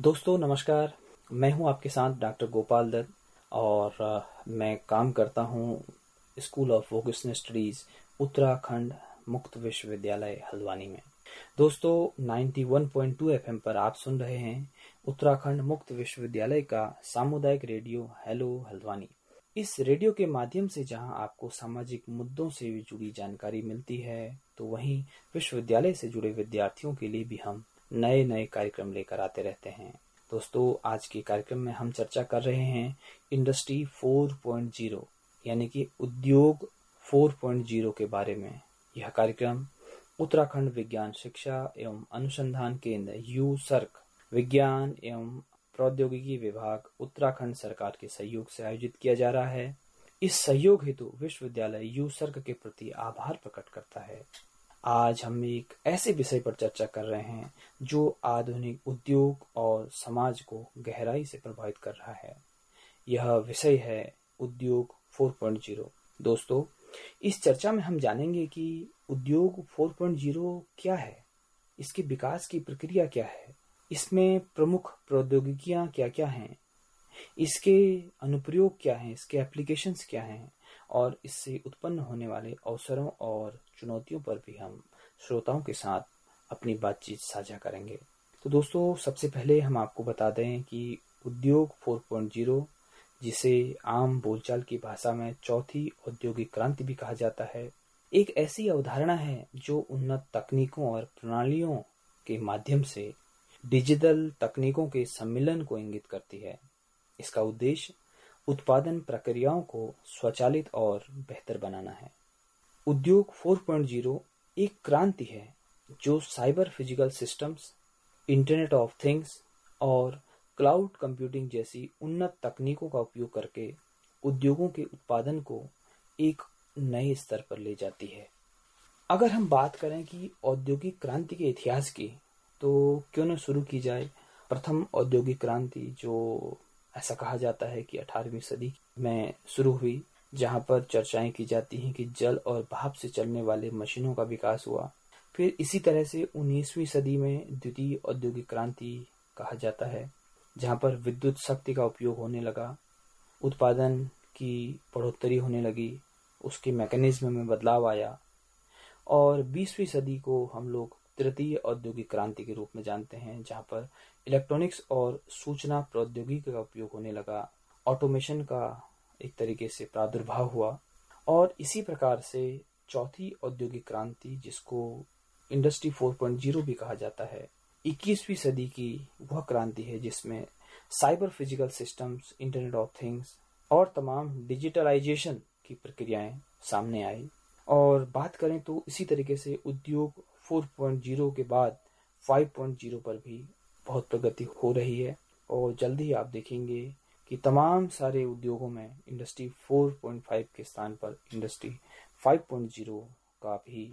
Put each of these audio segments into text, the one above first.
दोस्तों नमस्कार। मैं हूं आपके साथ डॉक्टर गोपाल दत्त और मैं काम करता हूं school of vocational studies Uttarakhand मुक्त विश्वविद्यालय हल्द्वानी में। दोस्तों 91.2 एफएम पर आप सुन रहे हैं उत्तराखंड मुक्त विश्वविद्यालय का सामुदायिक रेडियो हेलो हल्द्वानी। इस रेडियो के माध्यम से जहां आपको सामाजिक मुद्दों से जुड़ी जानकारी मिलती है, तो वहीं विश्वविद्यालय से जुड़े विद्यार्थियों के लिए भी हम नए नए कार्यक्रम लेकर आते रहते हैं। दोस्तों आज के कार्यक्रम में हम चर्चा कर रहे हैं इंडस्ट्री 4.0 यानी कि उद्योग 4.0 के बारे में। यह कार्यक्रम उत्तराखंड विज्ञान शिक्षा एवं अनुसंधान केंद्र यूसर्क विज्ञान एवं प्रौद्योगिकी विभाग उत्तराखंड सरकार के सहयोग से आयोजित किया जा रहा है। इस सहयोग हेतु विश्वविद्यालय यूसर्क के प्रति आभार प्रकट करता है। आज हम एक ऐसे विषय पर चर्चा कर रहे हैं जो आधुनिक उद्योग और समाज को गहराई से प्रभावित कर रहा है। यह विषय है उद्योग 4.0। दोस्तों इस चर्चा में हम जानेंगे कि उद्योग 4.0 क्या है, इसके विकास की प्रक्रिया क्या है, इसमें प्रमुख प्रौद्योगिकियां क्या क्या हैं, इसके अनुप्रयोग क्या हैं, इसके एप्लीकेशंस क्या हैं और इससे उत्पन्न होने वाले अवसरों और चुनौतियों पर भी हम श्रोताओं के साथ अपनी बातचीत साझा करेंगे। तो दोस्तों सबसे पहले हम आपको बता दें कि उद्योग 4.0, जिसे आम बोलचाल की भाषा में चौथी औद्योगिक क्रांति भी कहा जाता है, एक ऐसी अवधारणा है जो उन्नत तकनीकों और प्रणालियों के माध्यम से डिजिटल तकनीकों के सम्मिलन को इंगित करती है। इसका उद्देश्य उत्पादन प्रक्रियाओं को स्वचालित और बेहतर बनाना है। उद्योग 4.0 एक क्रांति है जो cyber physical systems, internet of things और क्लाउड कंप्यूटिंग जैसी उन्नत तकनीकों का उपयोग करके उद्योगों के उत्पादन को एक नए स्तर पर ले जाती है। अगर हम बात करें कि औद्योगिक क्रांति के इतिहास की, तो क्यों न शुरू की जाए प्रथम औद्योगिक क्रांति, जो ऐसा कहा जाता है कि 18वीं सदी में शुरू हुई, जहां पर चर्चाएं की जाती हैं कि जल और भाप से चलने वाले मशीनों का विकास हुआ। फिर इसी तरह से 19वीं सदी में द्वितीय औद्योगिक क्रांति कहा जाता है, जहां पर विद्युत शक्ति का उपयोग होने लगा, उत्पादन की बढ़ोतरी होने लगी, उसके मैकेनिज्म में बदलाव आया और 20वीं सदी को हम लोग तृतीय औद्योगिक क्रांति के रूप में जानते हैं, जहां पर इलेक्ट्रॉनिक्स और सूचना प्रौद्योगिकी का उपयोग होने लगा, ऑटोमेशन का एक तरीके से प्रादुर्भाव हुआ और इसी प्रकार से चौथी औद्योगिक क्रांति, जिसको इंडस्ट्री 4.0 भी कहा जाता है, 21वीं सदी की वह क्रांति है जिसमें cyber physical systems, internet of things और तमाम डिजिटलाइजेशन की प्रक्रियाएं सामने आई। और बात करें तो इसी तरीके से उद्योग 4.0 के बाद 5.0 पर भी बहुत प्रगति हो रही है और जल्द ही आप देखेंगे कि तमाम सारे उद्योगों में इंडस्ट्री 4.5 के स्थान पर इंडस्ट्री 5.0 का भी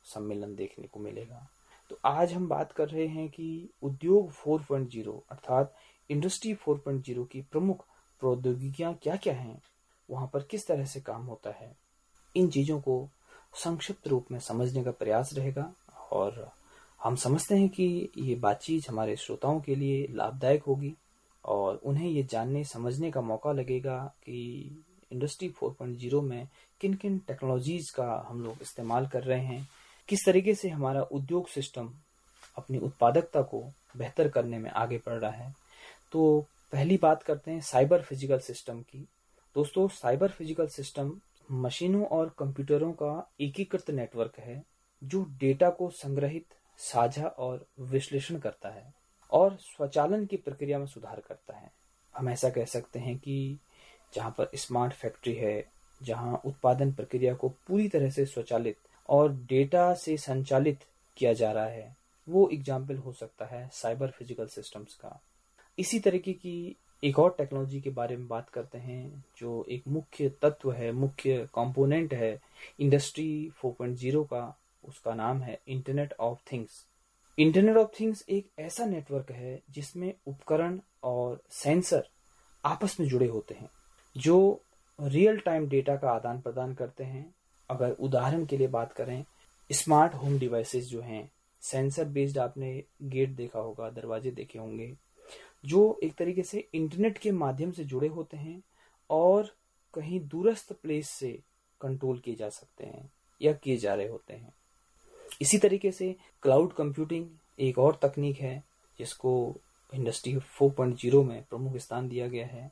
सम्मेलन देखने को मिलेगा। तो आज हम बात कर रहे हैं कि उद्योग 4.0 अर्थात इंडस्ट्री 4.0 की प्रमुख प्रौद्योगिकियां क्या क्या हैं, वहां पर किस तरह से काम होता है, इन चीजों को संक्षिप्त रूप में समझने का प्रयास रहेगा। और हम समझते हैं कि ये बातचीत हमारे श्रोताओं के लिए लाभदायक होगी और उन्हें ये जानने समझने का मौका लगेगा कि इंडस्ट्री 4.0 में किन किन टेक्नोलॉजीज का हम लोग इस्तेमाल कर रहे हैं, किस तरीके से हमारा उद्योग सिस्टम अपनी उत्पादकता को बेहतर करने में आगे बढ़ रहा है। तो पहली बात करते हैं साइबर फिजिकल सिस्टम की। दोस्तों साइबर फिजिकल सिस्टम मशीनों और कंप्यूटरों का एकीकृत नेटवर्क है जो डेटा को संग्रहित, साझा और विश्लेषण करता है और स्वचालन की प्रक्रिया में सुधार करता है। हम ऐसा कह सकते हैं कि जहां पर स्मार्ट फैक्ट्री है, जहां उत्पादन प्रक्रिया को पूरी तरह से स्वचालित और डेटा से संचालित किया जा रहा है, वो एग्जाम्पल हो सकता है साइबर फिजिकल सिस्टम्स का। इसी तरीके की एक और टेक्नोलॉजी के बारे में बात करते हैं जो एक मुख्य तत्व है, मुख्य कंपोनेंट है इंडस्ट्री 4.0 का। उसका नाम है internet of things. Internet of things एक ऐसा नेटवर्क है जिसमें उपकरण और सेंसर आपस में जुड़े होते हैं जो रियल टाइम डेटा का आदान प्रदान करते हैं। अगर उदाहरण के लिए बात करें, स्मार्ट होम डिवाइसेस जो हैं, सेंसर बेस्ड, आपने गेट देखा होगा, दरवाजे देखे होंगे, जो एक तरीके से इंटरनेट के माध्यम से जुड़े होते हैं और कहीं दूरस्थ प्लेस से कंट्रोल किए जा सकते हैं या किए जा रहे होते हैं। इसी तरीके से क्लाउड कंप्यूटिंग एक और तकनीक है जिसको इंडस्ट्री 4.0 में प्रमुख स्थान दिया गया है।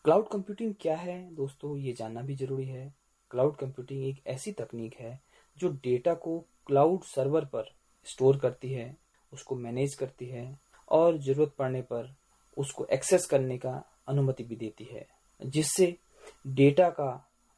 क्लाउड कंप्यूटिंग क्या है दोस्तों, ये जानना भी जरूरी है। क्लाउड कंप्यूटिंग एक ऐसी तकनीक है जो डेटा को क्लाउड सर्वर पर स्टोर करती है, उसको मैनेज करती है और जरूरत पड़ने पर उसको एक्सेस करने का अनुमति भी देती है, जिससे डेटा का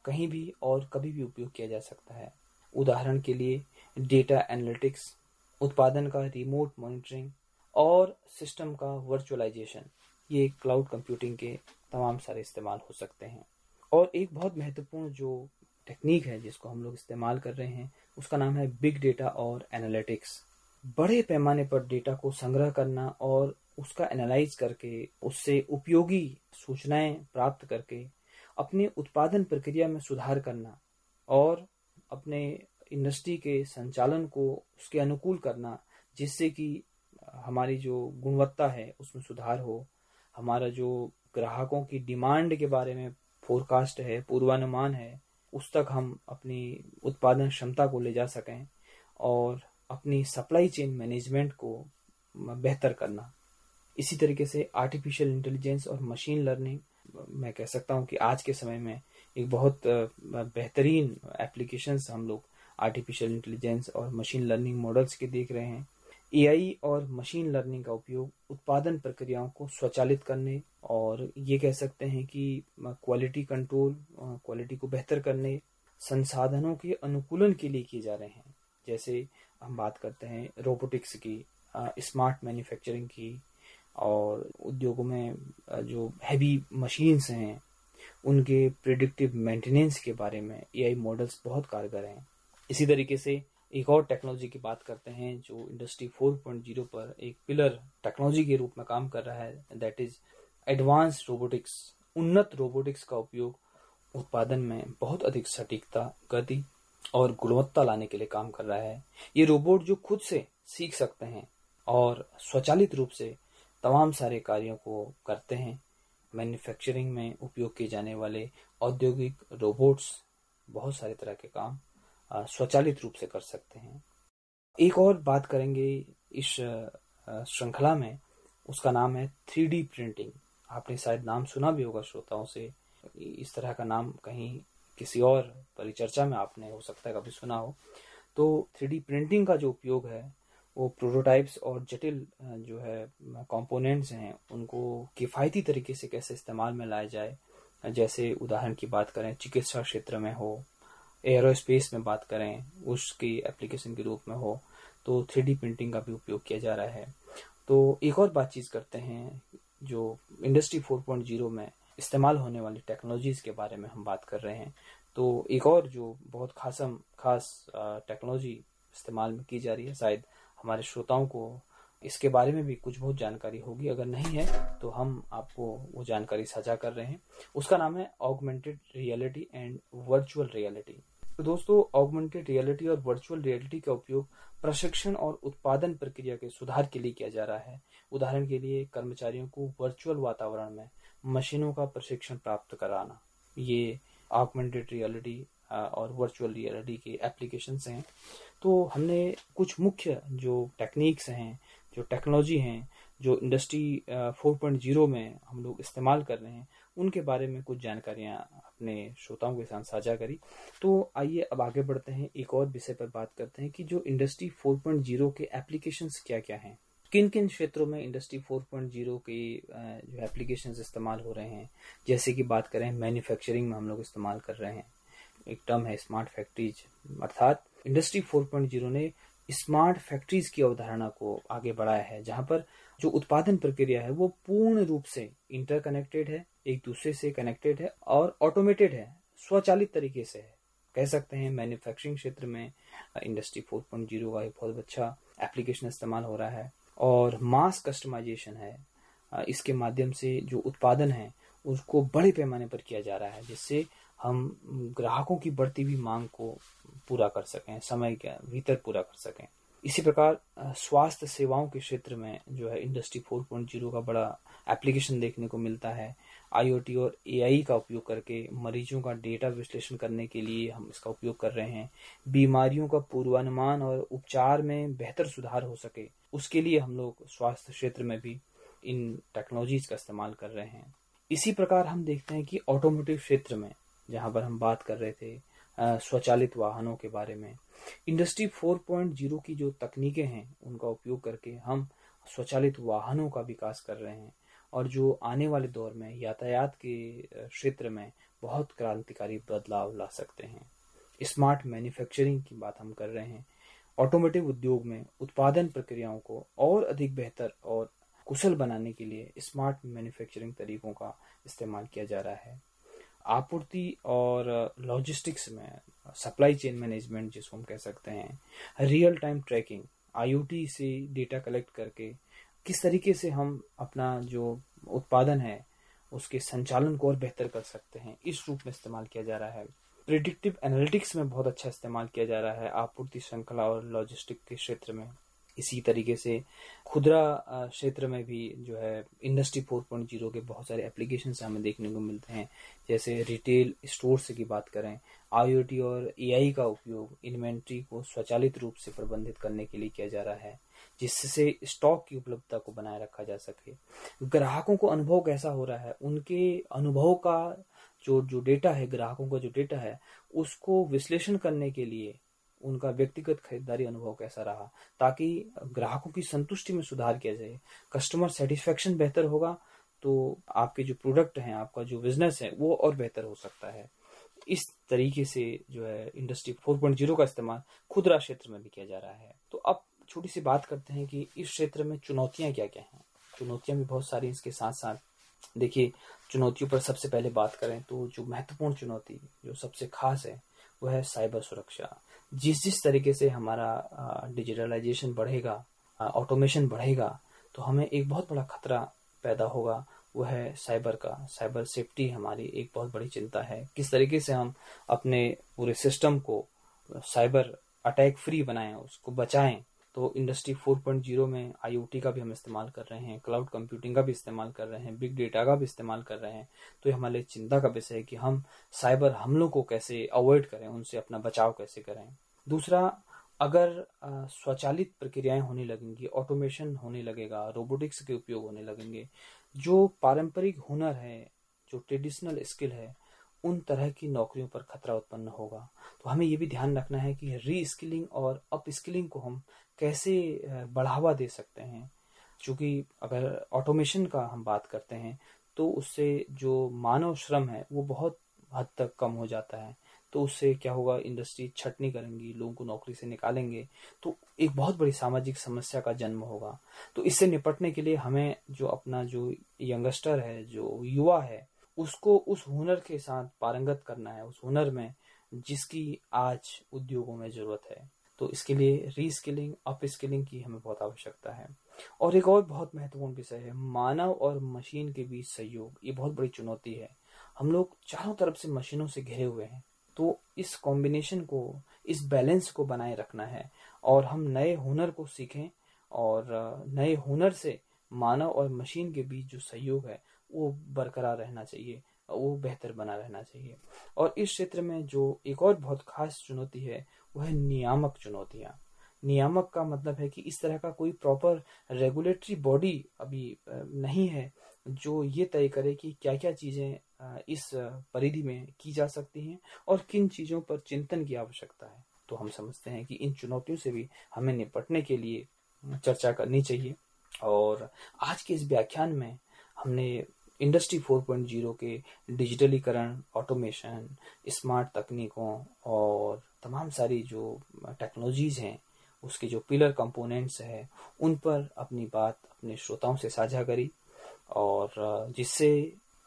कहीं भी और कभी भी उपयोग किया जा सकता है। उदाहरण के लिए डेटा एनालिटिक्स, उत्पादन का रिमोट मॉनिटरिंग और सिस्टम का वर्चुअलाइजेशन, ये क्लाउड कंप्यूटिंग के तमाम सारे इस्तेमाल हो सकते हैं। और एक बहुत महत्वपूर्ण जो टेक्निक है जिसको हम लोग इस्तेमाल कर रहे हैं उसका नाम है बिग डेटा और एनालिटिक्स। बड़े पैमाने पर डेटा को संग्रह करना और उसका एनालाइज करके उससे उपयोगी सूचनाएं प्राप्त करके अपने उत्पादन प्रक्रिया में सुधार करना और अपने इंडस्ट्री के संचालन को उसके अनुकूल करना, जिससे कि हमारी जो गुणवत्ता है उसमें सुधार हो, हमारा जो ग्राहकों की डिमांड के बारे में फोरकास्ट है, पूर्वानुमान है, उस तक हम अपनी उत्पादन क्षमता को ले जा सकें और अपनी सप्लाई चेन मैनेजमेंट को बेहतर करना। इसी तरीके से आर्टिफिशियल इंटेलिजेंस और मशीन लर्निंग, मैं कह सकता हूं कि आज के समय में एक बहुत बेहतरीन एप्लीकेशंस हम लोग आर्टिफिशियल इंटेलिजेंस और मशीन लर्निंग मॉडल्स के देख रहे हैं। एआई और मशीन लर्निंग का उपयोग उत्पादन प्रक्रियाओं को स्वचालित करने और ये कह सकते हैं कि क्वालिटी कंट्रोल, क्वालिटी को बेहतर करने, संसाधनों के अनुकूलन के लिए किए जा रहे हैं। जैसे हम बात करते हैं रोबोटिक्स की, स्मार्ट मैन्युफैक्चरिंग की, और उद्योगों में जो हैवी मशीन्स हैं उनके प्रिडिक्टिव मेंटेनेंस के बारे में एआई मॉडल्स बहुत कारगर हैं। इसी तरीके से एक और टेक्नोलॉजी की बात करते हैं जो इंडस्ट्री 4.0 पर एक पिलर टेक्नोलॉजी के रूप में काम कर रहा है, दैट इज एडवांस रोबोटिक्स। उन्नत रोबोटिक्स का उपयोग उत्पादन में बहुत अधिक सटीकता, गति और गुणवत्ता लाने के लिए काम कर रहा है। ये रोबोट जो खुद से सीख सकते हैं और स्वचालित रूप से तमाम सारे कार्यों को करते हैं। मैन्युफैक्चरिंग में उपयोग किए जाने वाले औद्योगिक रोबोट्स बहुत सारे तरह के काम स्वचालित रूप से कर सकते हैं। एक और बात करेंगे इस श्रृंखला में, उसका नाम है 3D प्रिंटिंग। आपने शायद नाम सुना भी होगा श्रोताओं से, इस तरह का नाम कहीं किसी और परिचर्चा में आपने हो सकता है कभी सुना हो। तो 3D प्रिंटिंग का जो उपयोग है वो प्रोटोटाइप्स और जटिल जो है कंपोनेंट्स हैं उनको किफ़ायती तरीके से कैसे इस्तेमाल में लाया जाए, जैसे उदाहरण की बात करें चिकित्सा क्षेत्र में हो, एयरोस्पेस में बात करें उसकी एप्लीकेशन के रूप में हो, तो 3D प्रिंटिंग का भी उपयोग किया जा रहा है। तो एक और बातचीत करते हैं जो इंडस्ट्री 4.0 में इस्तेमाल होने वाली टेक्नोलॉजीज के बारे में हम बात कर रहे हैं। तो एक और जो बहुत खास टेक्नोलॉजी इस्तेमाल में की जा रही है, शायद हमारे श्रोताओं को इसके बारे में भी कुछ बहुत जानकारी होगी, अगर नहीं है तो हम आपको वो जानकारी साझा कर रहे हैं। उसका नाम है augmented reality and virtual reality. तो दोस्तों, ऑगमेंटेड रियलिटी और वर्चुअल रियलिटी का उपयोग प्रशिक्षण और उत्पादन प्रक्रिया के सुधार के लिए किया जा रहा है। उदाहरण के लिए कर्मचारियों को वर्चुअल वातावरण में मशीनों का प्रशिक्षण प्राप्त कराना, ये ऑगमेंटेड रियलिटी और वर्चुअल रियलिटी के एप्लीकेशंस हैं। तो हमने कुछ मुख्य जो टेक्निक्स हैं, जो टेक्नोलॉजी हैं, जो इंडस्ट्री 4.0 में हम लोग इस्तेमाल कर रहे हैं, उनके बारे में कुछ जानकारियां अपने श्रोताओं के साथ साझा करी। तो आइए अब आगे बढ़ते हैं, एक और विषय पर बात करते हैं कि जो इंडस्ट्री 4.0 के एप्लीकेशंस क्या क्या हैं, किन किन क्षेत्रों में इंडस्ट्री 4.0 के जो एप्लीकेशंस इस्तेमाल हो रहे हैं। जैसे कि बात करें मैन्युफैक्चरिंग में हम लोग इस्तेमाल कर रहे हैं, एक टर्म है स्मार्ट फैक्ट्रीज, अर्थात इंडस्ट्री 4.0 ने स्मार्ट फैक्ट्रीज की अवधारणा को आगे बढ़ाया है, जहां पर जो उत्पादन प्रक्रिया है वो पूर्ण रूप से इंटरकनेक्टेड है, एक दूसरे से कनेक्टेड है और ऑटोमेटेड है, स्वचालित तरीके से है। कह सकते हैं मैन्युफैक्चरिंग क्षेत्र में इंडस्ट्री 4.0 का एक बहुत अच्छा एप्लीकेशन इस्तेमाल हो रहा है। और मास कस्टमाइजेशन है, इसके माध्यम से जो उत्पादन है उसको बड़े पैमाने पर किया जा रहा है, जिससे हम ग्राहकों की बढ़ती हुई मांग को पूरा कर सकें, समय के भीतर पूरा कर सकें। इसी प्रकार स्वास्थ्य सेवाओं के क्षेत्र में जो है इंडस्ट्री 4.0 का बड़ा एप्लीकेशन देखने को मिलता है। आईओटी और एआई का उपयोग करके मरीजों का डेटा विश्लेषण करने के लिए हम इसका उपयोग कर रहे हैं। बीमारियों का पूर्वानुमान और उपचार में बेहतर सुधार हो सके, उसके लिए हम लोग स्वास्थ्य क्षेत्र में भी इन टेक्नोलॉजीज का इस्तेमाल कर रहे हैं। इसी प्रकार हम देखते हैं कि ऑटोमोटिव क्षेत्र में, जहां पर हम बात कर रहे थे स्वचालित वाहनों के बारे में, इंडस्ट्री 4.0 की जो तकनीकें हैं उनका उपयोग करके हम स्वचालित वाहनों का विकास कर रहे हैं, और जो आने वाले दौर में यातायात के क्षेत्र में बहुत क्रांतिकारी बदलाव ला सकते हैं। स्मार्ट मैन्युफैक्चरिंग की बात हम कर रहे हैं। ऑटोमोटिव उद्योग में उत्पादन प्रक्रियाओं को और अधिक बेहतर और कुशल बनाने के लिए स्मार्ट मैन्युफैक्चरिंग तरीकों का इस्तेमाल किया जा रहा है। आपूर्ति और लॉजिस्टिक्स में सप्लाई चेन मैनेजमेंट, जिसको हम कह सकते हैं, रियल टाइम ट्रैकिंग, आईओटी से डेटा कलेक्ट करके किस तरीके से हम अपना जो उत्पादन है उसके संचालन को और बेहतर कर सकते हैं, इस रूप में इस्तेमाल किया जा रहा है। प्रिडिक्टिव एनालिटिक्स में बहुत अच्छा इस्तेमाल किया जा रहा है आपूर्ति श्रृंखला और लॉजिस्टिक के क्षेत्र में। इसी तरीके से खुदरा क्षेत्र में भी जो है इंडस्ट्री 4.0 के बहुत सारे एप्लीकेशन हमें देखने को मिलते हैं। जैसे रिटेल स्टोर की बात करें, आईओटी और एआई का उपयोग इन्वेंट्री को स्वचालित रूप से प्रबंधित करने के लिए किया जा रहा है, जिससे स्टॉक की उपलब्धता को बनाए रखा जा सके। ग्राहकों को अनुभव कैसा हो रहा है, उनके अनुभव का जो डेटा है, ग्राहकों का जो डेटा है, उसको विश्लेषण करने के लिए उनका व्यक्तिगत खरीदारी अनुभव कैसा रहा, ताकि ग्राहकों की संतुष्टि में सुधार किया जाए। कस्टमर सेटिस्फेक्शन बेहतर होगा तो आपके जो प्रोडक्ट हैं, आपका जो बिजनेस है, वो और बेहतर हो सकता है। इस तरीके से जो है इंडस्ट्री 4.0 का इस्तेमाल खुदरा क्षेत्र में भी किया जा रहा है। तो अब छोटी सी बात करते हैं कि इस क्षेत्र में चुनौतियां क्या क्या हैं। चुनौतियां भी बहुत सारी इसके साथ साथ। देखिए, चुनौतियों पर सबसे पहले बात करें तो जो महत्वपूर्ण चुनौती, जो सबसे खास है, वह है साइबर सुरक्षा। जिस तरीके से हमारा डिजिटलाइजेशन बढ़ेगा, ऑटोमेशन बढ़ेगा, तो हमें एक बहुत बड़ा खतरा पैदा होगा, वो है साइबर का। साइबर सेफ्टी हमारी एक बहुत बड़ी चिंता है। किस तरीके से हम अपने पूरे सिस्टम को साइबर अटैक फ्री बनाएं, उसको बचाएं। तो इंडस्ट्री 4.0 में आईओटी का भी हम इस्तेमाल कर रहे हैं, क्लाउड कंप्यूटिंग का भी इस्तेमाल कर रहे हैं, बिग डेटा का भी इस्तेमाल कर रहे हैं। तो ये हमारे लिए चिंता का विषय है कि हम साइबर हमलों को कैसे अवॉइड करें, उनसे अपना बचाव कैसे करें। दूसरा, अगर स्वचालित प्रक्रियाएं होने लगेंगी, ऑटोमेशन होने लगेगा, रोबोटिक्स के उपयोग होने लगेंगे, जो पारंपरिक हुनर है, जो ट्रेडिशनल स्किल है, उन तरह की नौकरियों पर खतरा उत्पन्न होगा। तो हमें ये भी ध्यान रखना है कि री स्किलिंग और अप स्किलिंग को हम कैसे बढ़ावा दे सकते हैं। क्योंकि अगर ऑटोमेशन का हम बात करते हैं तो उससे जो मानव श्रम है वो बहुत हद तक कम हो जाता है। तो उससे क्या होगा, इंडस्ट्री छटनी करेंगी, लोगों को नौकरी से निकालेंगे, तो एक बहुत बड़ी सामाजिक समस्या का जन्म होगा। तो इससे निपटने के लिए हमें जो अपना जो यंगस्टर है, जो युवा है, उसको उस हुनर के साथ पारंगत करना है, उस हुनर में जिसकी आज उद्योगों में जरूरत है। तो इसके लिए रीस्किलिंग, अप स्किलिंग की हमें बहुत आवश्यकता है। और एक और बहुत महत्वपूर्ण विषय है मानव और मशीन के बीच सहयोग। ये बहुत बड़ी चुनौती है। हम लोग चारों तरफ से मशीनों से घिरे हुए हैं, तो इस कॉम्बिनेशन को, इस बैलेंस को बनाए रखना है, और हम नए हुनर को सीखें, और नए हुनर से मानव और मशीन के बीच जो सहयोग है वो बरकरार रहना चाहिए, वो बेहतर बना रहना चाहिए। और इस क्षेत्र में जो एक और बहुत खास चुनौती है वो है नियामक चुनौतियां। नियामक का मतलब है कि इस तरह का कोई प्रॉपर रेगुलेटरी बॉडी अभी नहीं है जो ये तय करे कि क्या क्या चीजें इस परिधि में की जा सकती हैं और किन चीजों पर चिंतन की आवश्यकता है। तो हम समझते हैं कि इन चुनौतियों से भी हमें निपटने के लिए चर्चा करनी चाहिए। और आज के इस व्याख्यान में हमने इंडस्ट्री 4.0 के डिजिटलीकरण, ऑटोमेशन, स्मार्ट तकनीकों और तमाम सारी जो टेक्नोलॉजीज हैं, उसके जो पिलर कंपोनेंट्स हैं, उन पर अपनी बात अपने श्रोताओं से साझा करी, और जिससे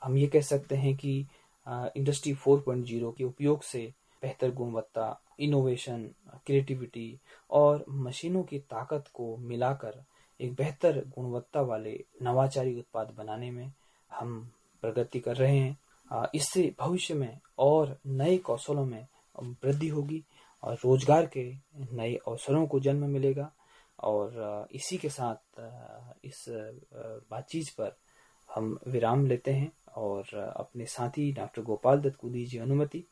हम ये कह सकते हैं कि इंडस्ट्री 4.0 के उपयोग से बेहतर गुणवत्ता, इनोवेशन, क्रिएटिविटी और मशीनों की ताकत को मिलाकर एक बेहतर गुणवत्ता वाले नवाचारी उत्पाद बनाने में हम प्रगति कर रहे हैं। इससे भविष्य में और नए कौशलों में वृद्धि होगी और रोजगार के नए अवसरों को जन्म मिलेगा। और इसी के साथ इस बातचीत पर हम विराम लेते हैं और अपने साथी डॉक्टर गोपाल दत्त को दीजिए अनुमति।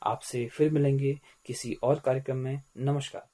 आपसे फिर मिलेंगे किसी और कार्यक्रम में। नमस्कार।